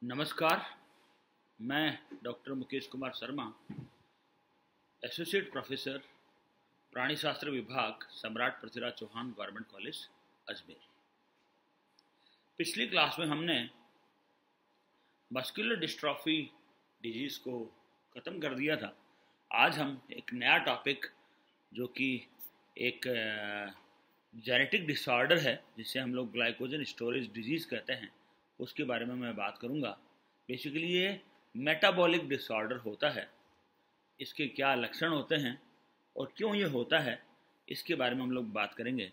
नमस्कार। मैं doctor Mukesh Kumar Sharma, associate professor प्राणी शास्त्र विभाग, सम्राट पृथ्वीराज चौहान गवर्नमेंट कॉलेज, अजमेर। पिछली क्लास में हमने मस्कुलर डिस्ट्रॉफी डिजीज को ख़त्म कर दिया था। आज हम एक नया टॉपिक, जो कि एक जेनेटिक डिसऑर्डर है, जिसे हम लोग ग्लाइकोजन स्टोरेज डिजीज़ कहते हैं, उसके बारे में मैं बात करूंगा। बेसिकली ये मेटाबॉलिक डिसऑर्डर होता है। इसके क्या लक्षण होते हैं और क्यों ये होता है, इसके बारे में हम लोग बात करेंगे।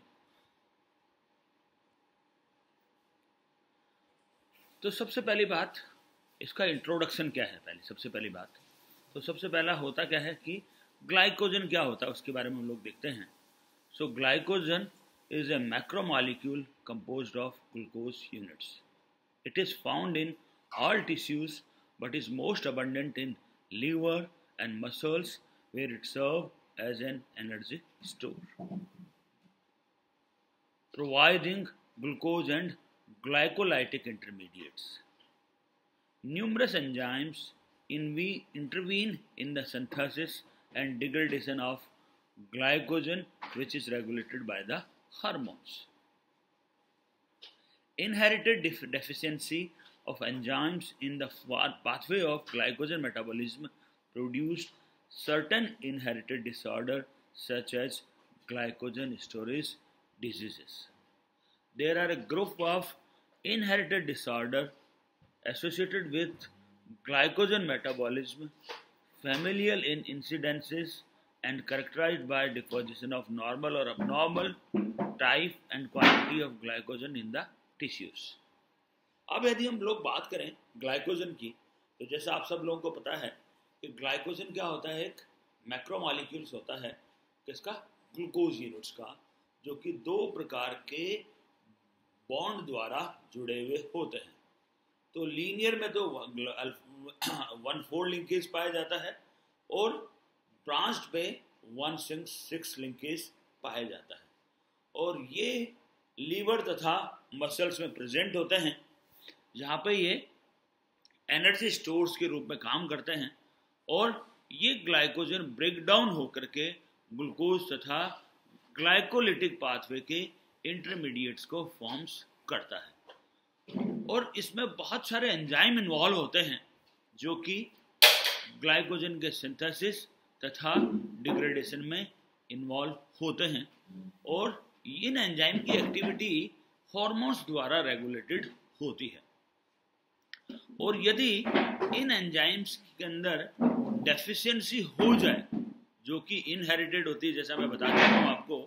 तो सबसे पहली बात, इसका इंट्रोडक्शन क्या है। सबसे पहली बात तो सबसे पहला होता क्या है कि ग्लाइकोजन क्या होता है, उसके बारे में हम लोग देखते हैं। So glycogen is a macromolecule composed of glucose units. It is found in all tissues but is most abundant in liver and muscles, where it serves as an energy store, providing glucose and glycolytic intermediates. Numerous enzymes intervene in the synthesis and degradation of glycogen, which is regulated by the hormones. Inherited deficiency of enzymes in the pathway of glycogen metabolism produced certain inherited disorder such as glycogen storage diseases. There are a group of inherited disorder associated with glycogen metabolism, familial in incidences and characterized by deposition of normal or abnormal type and quantity of glycogen in the tissues. अब यदि हम लोग बात करें glycogen की, तो जैसा आप सब लोगों को पता है कि ग्लाइकोजन क्या होता है, एक मैक्रोमॉलिक्यूल्स होता है किसका, ग्लूकोज यूनिट्स का, जो कि दो प्रकार के बॉन्ड द्वारा जुड़े हुए होते हैं। तो लीनियर में तो 1,4 लिंकेज पाया जाता है और ब्रांच्ड पे 1,6 लिंकेज पाया जाता है, और ये लीवर तथा मसल्स में प्रेजेंट होते हैं, जहाँ पे ये एनर्जी स्टोर्स के रूप में काम करते हैं, और ये ग्लाइकोजन ब्रेक डाउन होकर के ग्लूकोज तथा ग्लाइकोलिटिक पाथवे के इंटरमीडिएट्स को फॉर्म्स करता है। और इसमें बहुत सारे एंजाइम इन्वॉल्व होते हैं, जो कि ग्लाइकोजन के सिंथेसिस तथा डिग्रेडेशन में इन्वॉल्व होते हैं, और इन एंजाइम की एक्टिविटी हार्मोन्स द्वारा रेगुलेटेड होती है। और यदि इन एंजाइम्स के अंदर डेफिशिएंसी हो जाए, जो कि इनहेरिटेड होती है, जैसा मैं बता देता हूँ आपको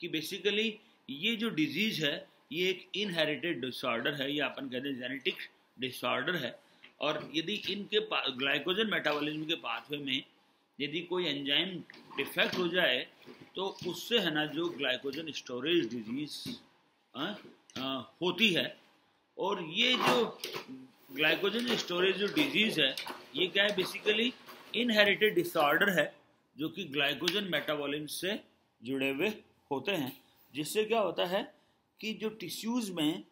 कि बेसिकली ये जो डिजीज है ये एक इनहेरिटेड डिसऑर्डर है, या अपन कहते हैं जेनेटिक डिसऑर्डर है। और यदि इनके ग्लाइकोजन मेटाबॉलिज्म के पाथवे में यदि कोई एंजाइम डिफेक्ट हो जाए, तो उससे है ना जो ग्लाइकोजन स्टोरेज डिजीज होती है। और ये जो ग्लाइकोजन स्टोरेज जो डिजीज है, ये क्या है, बेसिकली इनहेरिटेड डिसऑर्डर है, जो कि ग्लाइकोजन मेटाबॉलिज्म से जुड़े हुए होते हैं, जिससे क्या होता है कि जो टिश्यूज में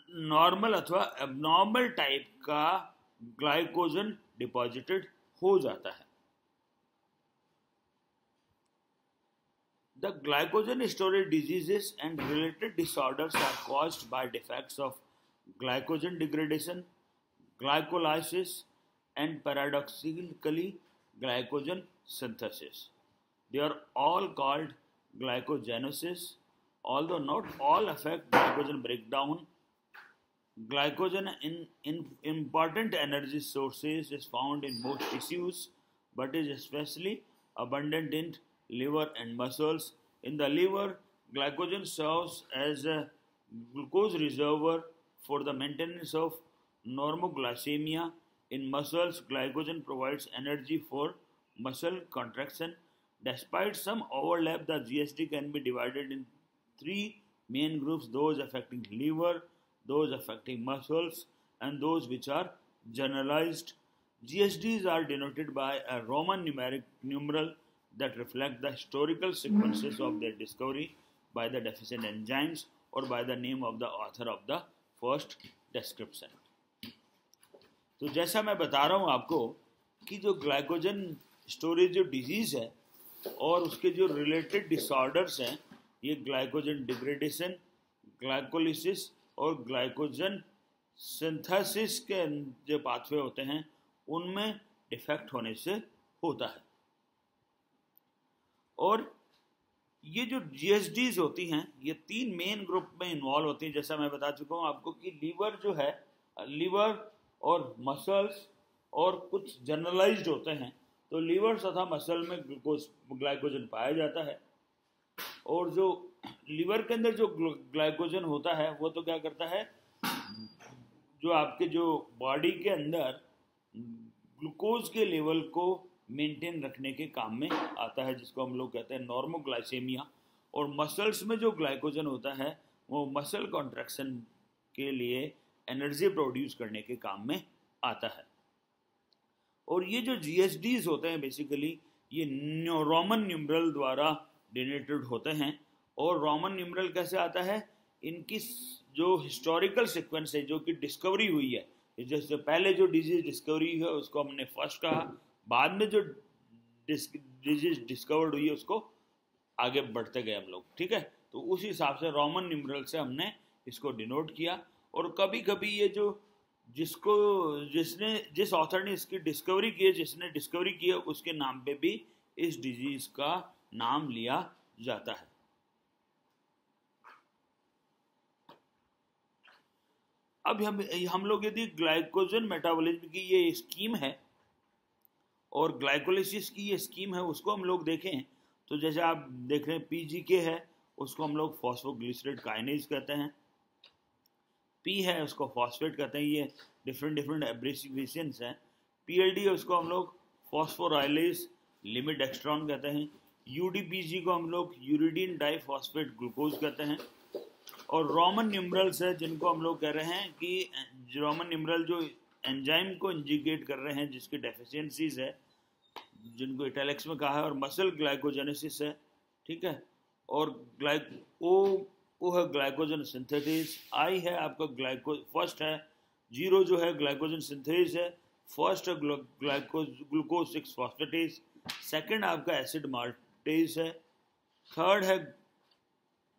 नॉर्मल अथवा एबनॉर्मल टाइप का ग्लाइकोजन डिपॉजिटेड हो जाता है। The glycogen storage diseases and related disorders are caused by defects of glycogen degradation, glycolysis, and paradoxically glycogen synthesis. They are all called glycogenosis, although not all affect glycogen breakdown. Glycogen in important energy sources is found in most tissues, but is especially abundant in liver and muscles. In the liver, glycogen serves as a glucose reservoir for the maintenance of normoglycemia. In muscles, glycogen provides energy for muscle contraction. Despite some overlap, the GST can be divided in three main groups: those affecting liver, those affecting muscles, and those which are generalized. GSDs are denoted by a Roman numeral that reflect the historical sequences of their discovery by the deficient enzymes or by the name of the author of the first description. तो जैसा मैं बता रहा हूँ आपको कि जो glycogen storage जो डिजीज़ है और उसके जो रिलेटेड डिसऑर्डर्स हैं, ये ग्लाइकोजन डिग्रेडेशन, ग्लाइकोलिसिस और ग्लाइकोजन सिंथेसिस के जो पाथवे होते हैं उनमें डिफेक्ट होने से होता है। और ये जो जीएसडीज होती हैं ये 3 मेन ग्रुप में इन्वॉल्व होती हैं। जैसा मैं बता चुका हूँ आपको कि लीवर जो है, लीवर और मसल्स और कुछ जनरलाइज्ड होते हैं। तो लीवर तथा मसल में ग्लाइकोजन पाया जाता है, और जो लीवर के अंदर जो ग्लाइकोजन होता है वो तो क्या करता है, जो आपके जो बॉडी के अंदर ग्लूकोज के लेवल को मेंटेन रखने के काम में आता है, जिसको हम लोग कहते हैं नॉर्मोग्लाइसेमिया। और मसल्स में जो ग्लाइकोजन होता है वो मसल कॉन्ट्रैक्शन के लिए एनर्जी प्रोड्यूस करने के काम में आता है। और ये जो जीएसडीज होते हैं बेसिकली ये रोमन न्यूमरल द्वारा डिनोटेड होते हैं। और रोमन न्यूमरल कैसे आता है, इनकी जो हिस्टोरिकल सीक्वेंस है जो कि डिस्कवरी हुई है, जैसे पहले जो डिजीज डिस्कवरी है उसको हमने फर्स्ट कहा, बाद में जो डिजीज डिस्कवर्ड हुई है उसको आगे बढ़ते गए हम लोग, ठीक है। तो उस हिसाब से रोमन न्यूमरल से हमने इसको डिनोट किया। और कभी कभी ये जो जिस ऑथर ने इसकी डिस्कवरी की है, जिसने डिस्कवरी की है उसके नाम पे भी इस डिजीज का नाम लिया जाता है। अब हम लोग यदि ग्लाइकोजन मेटाबॉलिज्म की ये स्कीम है और ग्लाइकोलिसिस की ये स्कीम है उसको हम लोग देखें, तो जैसे आप देख रहे हैं पीजीके है उसको हम लोग फॉस्फोग्लिसरेट काइनेज कहते हैं, पी है उसको फॉस्फेट कहते हैं, ये डिफरेंट एब्रेसिवेशंस हैं। पीएलडी है उसको हम लोग फॉस्फोराइलेज लिमिट एक्सट्रॉन कहते हैं। यूडीपीजी को हम लोग यूरिडीन डाइफॉस्फेट ग्लूकोज कहते हैं। और रोमन न्यूमरल्स है जिनको हम लोग कह रहे हैं कि रोमन न्यूमरल जो एंजाइम को इंडिकेट कर रहे हैं जिसकी डेफिशिएंसीज है, जिनको इटैलिक्स में कहा है, और मसल ग्लाइकोजेनेसिस है, ठीक है। और ओ है ग्लाइकोजन सिंथेसिस, आई है आपका फर्स्ट है, 0 जो है ग्लाइकोजन सिंथेसिस है, फर्स्ट है ग्लूकोज 6 फॉस्फेटेज, सेकंड आपका एसिड माल्टेज है, थर्ड है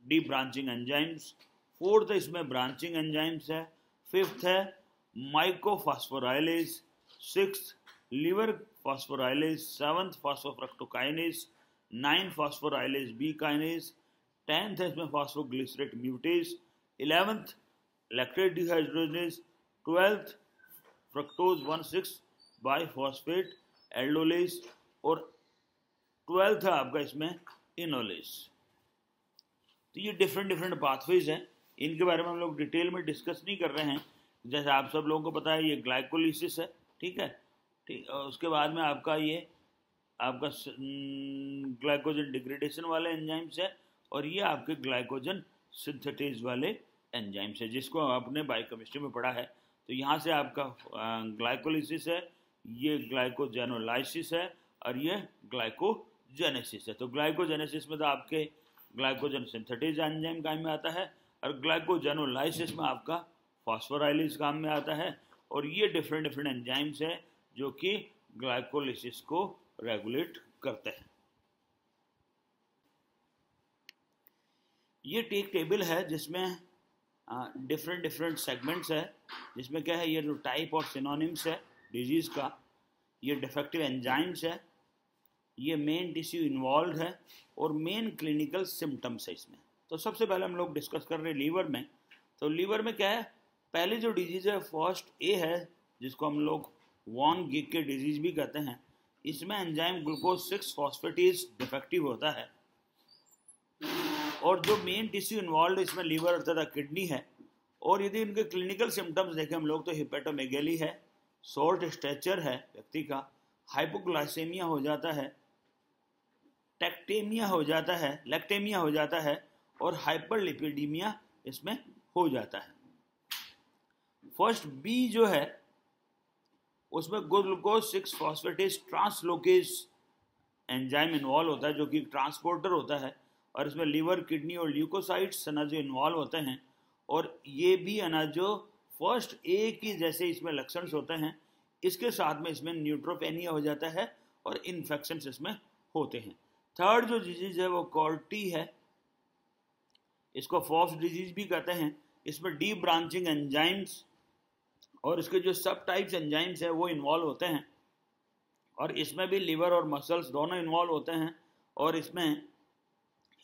डी ब्रांचिंग एंजाइम्स, फोर्थ है इसमें ब्रांचिंग एंजाइम्स है, फिफ्थ है myophosphorylase, sixth liver phosphorylase, seventh phosphofructokinase, 9 phosphorylase B kinase, 10th है इसमें phosphoglycerate mutase, 11th lactate dehydrogenase, 12th fructose 1,6 bisphosphate aldolase, और 12th है आपका इसमें इनोलेज। तो ये डिफरेंट पाथवेज हैं, इनके बारे में हम लोग डिटेल में डिस्कस नहीं कर रहे हैं। जैसे आप सब लोगों को पता है ये ग्लाइकोलिसिस है, ठीक है, ठीक। उसके बाद में आपका ग्लाइकोजन डिग्रेडेशन वाले एंजाइम्स है, और ये आपके ग्लाइकोजन सिंथेटेज वाले एंजाइम्स है जिसको आपने बायोकेमिस्ट्री में पढ़ा है। तो यहाँ से आपका ग्लाइकोलिसिस है, ये ग्लाइकोजेनोलाइसिस है, और ये ग्लाइकोजेनेसिस है। तो ग्लाइकोजेनेसिस में तो आपके ग्लाइकोजन सिंथेटेज एंजाइम काम में आता है, और ग्लाइकोजेनोलाइसिस में आपका फॉस्फोराइलेज काम में आता है। और ये डिफरेंट एंजाइम्स है जो कि ग्लाइकोलिसिस को रेगुलेट करते हैं। ये एक टेबल है जिसमें डिफरेंट सेगमेंट्स है, जिसमें क्या है, ये जो टाइप और सिनोनिम्स है डिजीज़ का, ये डिफेक्टिव एंजाइम्स है, ये मेन टिश्यू इन्वॉल्व है, और मेन क्लिनिकल सिम्टम्स है इसमें। तो सबसे पहले हम लोग डिस्कस कर रहे हैं लीवर में। तो लीवर में क्या है, पहले जो डिजीज़ है फर्स्ट ए है जिसको हम लोग वॉन गिग के डिजीज़ भी कहते हैं। इसमें एंजाइम ग्लूकोज 6 फॉस्फेटेज डिफेक्टिव होता है, और जो मेन टिश्यू इन्वॉल्व इसमें लीवर तथा किडनी है। और यदि इनके क्लिनिकल सिम्टम्स देखें हम लोग तो हिपेटोमेगेली है, शॉर्ट स्टैचर है व्यक्ति का, हाइपोग्लाइसेमिया हो जाता है, लैक्टेमिया हो जाता है, और हाइपरलिपिडीमिया इसमें हो जाता है। फर्स्ट बी जो है उसमें glucose 6 phosphatase translocase enzyme involve होता है जो कि ट्रांसपोर्टर होता है, और इसमें लीवर, किडनी और ल्यूकोसाइट्स अनाजो इन्वॉल्व होते हैं। और ये भी अनाजो फर्स्ट ए की जैसे इसमें लक्षण होते हैं, इसके साथ में इसमें न्यूट्रोपेनिया हो जाता है और इन्फेक्शन इसमें होते हैं। थर्ड जो डिजीज है वो कॉर्टी है, इसको फॉक्स डिजीज भी कहते हैं। इसमें डीप ब्रांचिंग एंजाइम्स और इसके जो सब टाइप्स एंजाइम्स है वो इन्वॉल्व होते हैं, और इसमें भी लिवर और मसल्स दोनों इन्वॉल्व होते हैं, और इसमें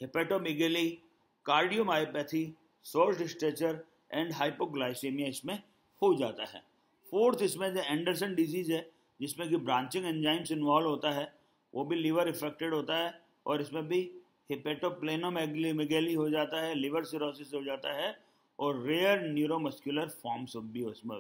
hepatomegaly, cardiomyopathy, short stature and hypoglycaemia इसमें हो जाता है। फोर्थ इसमें जो एंडरसन डिजीज है जिसमें कि ब्रांचिंग एंजाइम्स इन्वॉल्व होता है, वो भी लिवर इफेक्टेड होता है, और इसमें भी हेपेटोप्लेनोमेगेली हो जाता है, लिवर सिरोसिस हो जाता है, और रेयर न्यूरोमस्कुलर फॉर्म्स भी उसमें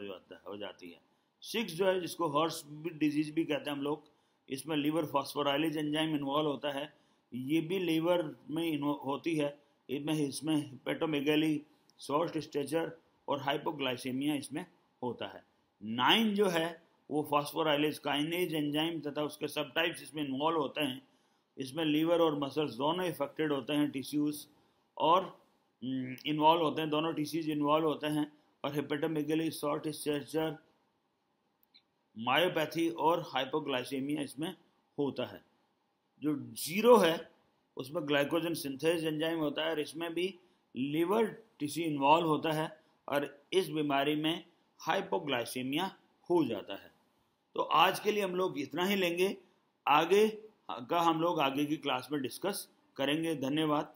हो जाती है। सिक्स जो है जिसको हॉर्स डिजीज भी कहते हैं हम लोग, इसमें लिवर फॉस्फोराइलेज एंजाइम इन्वॉल्व होता है, ये भी लिवर में होती है। इसमें हेपेटोमेगेली, सोल्ट स्ट्रेचर और हाइपोग्लाइसेमिया इसमें होता है। 9 जो है वो फॉस्फोराइलेज काइनेज एंजाइम तथा उसके सब टाइप्स इसमें इन्वॉल्व होते हैं। इसमें लीवर और मसल्स दोनों इफेक्टेड होते हैं, टिश्यूज और इन्वॉल्व होते हैं, दोनों टिश्यूज इन्वॉल्व होते हैं, और हेपेटोमेगेली, सोल्ट स्ट्रेचर, मायोपैथी और हाइपोग्लाइसेमिया इसमें होता है। जो 0 है उसमें ग्लाइकोजन सिंथेज एंजाइम होता है, और इसमें भी लिवर टिश्यू इन्वॉल्व होता है, और इस बीमारी में हाइपोग्लाइसेमिया हो जाता है। तो आज के लिए हम लोग इतना ही लेंगे, आगे का हम लोग आगे की क्लास में डिस्कस करेंगे। धन्यवाद।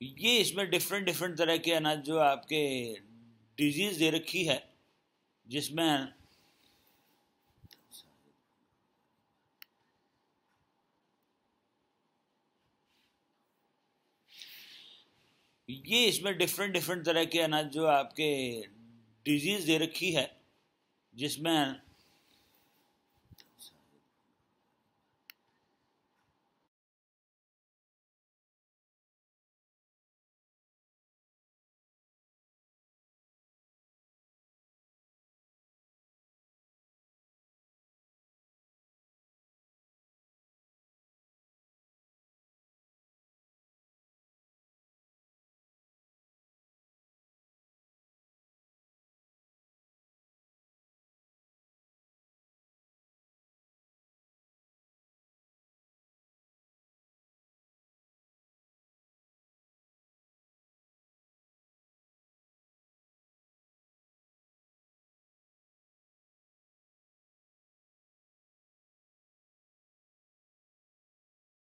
ये इसमें डिफरेंट तरह के अनाज जो आपके डिजीज दे रखी है, जिसमें ये इसमें डिफरेंट तरह के अनाज जो आपके डिजीज दे रखी है, जिसमें